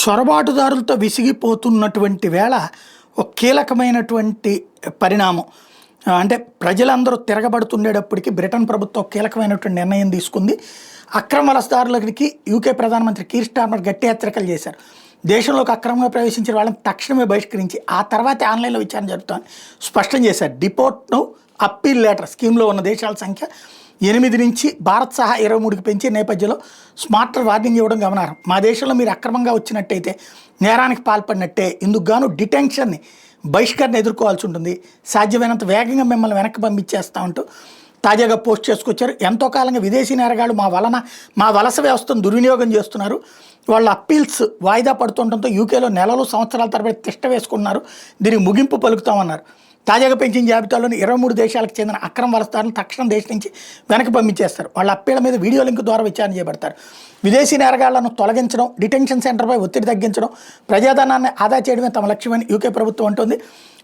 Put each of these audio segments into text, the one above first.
చొరబాటుదారులతో విసిగిపోతున్నటువంటి వేళ ఒక కీలకమైనటువంటి పరిణామం. అంటే ప్రజలందరూ తిరగబడుతుండేటప్పటికి బ్రిటన్ ప్రభుత్వం ఒక కీలకమైనటువంటి నిర్ణయం తీసుకుంది. అక్రమ వలసదారులకి యూకే ప్రధానమంత్రి కీర్ స్టార్మర్ గట్టి హెచ్చరికలు చేశారు. దేశంలోకి అక్రమంగా ప్రవేశించిన వాళ్ళని తక్షణమే బహిష్కరించి ఆ తర్వాతే ఆన్లైన్లో విచారణ జరుపుతామని స్పష్టం చేశారు. డిపోర్ట్ను అప్పీల్ లెటర్ స్కీమ్లో ఉన్న దేశాల సంఖ్య 8 నుంచి భారత్ సహా 23కి పెంచే నేపథ్యంలో స్మార్టర్ వార్నింగ్ ఇవ్వడం గమనార్హం. మా దేశంలో మీరు అక్రమంగా వచ్చినట్టయితే నేరానికి పాల్పడినట్టే, ఇందుకు గాను డిటెన్షన్ని బహిష్కరణ ఎదుర్కోవాల్సి ఉంటుంది. సాధ్యమైనంత వేగంగా మిమ్మల్ని వెనక్కి పంపించేస్తా ఉంటూ తాజాగా పోస్ట్ చేసుకొచ్చారు. ఎంతో కాలంగా విదేశీ నేరగాళ్ళు మా వలస వ్యవస్థను దుర్వినియోగం చేస్తున్నారు. వాళ్ళ అప్పీల్స్ వాయిదా పడుతుండటంతో యూకేలో నెలలు సంవత్సరాల తరబడి తిష్ట వేసుకున్నారు. దీనికి ముగింపు పలుకుతామన్నారు. తాజాగా పెంచిన జాబితాలోని 23 దేశాలకు చెందిన అక్రమ వలసదారులను తక్షణం దేశం నుంచి వెనక్కి పంపించేస్తారు. వాళ్ళ అప్పీళ్ల మీద వీడియో లింక్ ద్వారా విచారణ చేపడతారు. విదేశీ నేరగాళ్లను తొలగించడం, డిటెన్షన్ సెంటర్పై ఒత్తిడి తగ్గించడం, ప్రజాధనాన్ని ఆదా చేయడమే తమ లక్ష్యమని యూకే ప్రభుత్వం అంటోంది.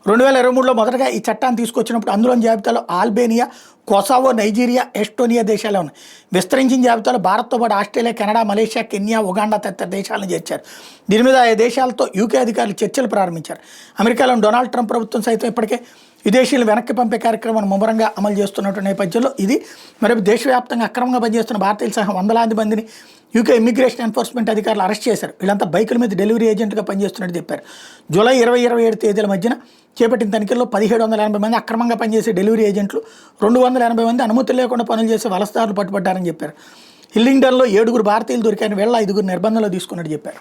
2023లో మొదటగా ఈ చట్టాన్ని తీసుకొచ్చినప్పుడు అందులోని జాబితాలో ఆల్బేనియా, కొసావో, నైజీరియా, ఎస్టోనియా దేశాలే ఉన్నాయి. విస్తరించిన జాబితాలో భారత్తో పాటు Australia, Canada, Malaysia, Kenya, Uganda తదితర దేశాలను చేర్చారు. దీని మీద ఆయా దేశాలతో యూకే అధికారులు చర్చలు ప్రారంభించారు. అమెరికాలోని డొనాల్డ్ ట్రంప్ ప్రభుత్వం సైతం ఇప్పటికే విదేశీయులు వెనక్కి పంపే కార్యక్రమాన్ని ముమ్మరంగా అమలు చేస్తున్నటువంటి నేపథ్యంలో ఇది మరి దేశవ్యాప్తంగా అక్రమంగా పనిచేస్తున్న భారతీయులు సహా వందలాది మందిని యూకే ఇమ్మిగ్రేషన్ ఎన్ఫోర్స్మెంట్ అధికారులు అరెస్ట్ చేశారు. వీళ్ళంతా బైకుల మీద డెలివరీ ఏజెంట్గా పనిచేస్తున్నట్టు చెప్పారు. జూలై 20-27 తేదీల మధ్యన చేపట్టిన తనిఖీల్లో 1780 మంది అక్రమంగా పనిచేసే డెలివరీ ఏజెంట్లు, 280 మంది అనుమతులు లేకుండా పనులు చేసే వలసదారులు పట్టుబడ్డారని చెప్పారు. హిల్లింగ్డన్లో 7 భారతీయులు దొరికారని, వీళ్ళ 5 నిర్బంధంలో తీసుకున్నట్టు చెప్పారు.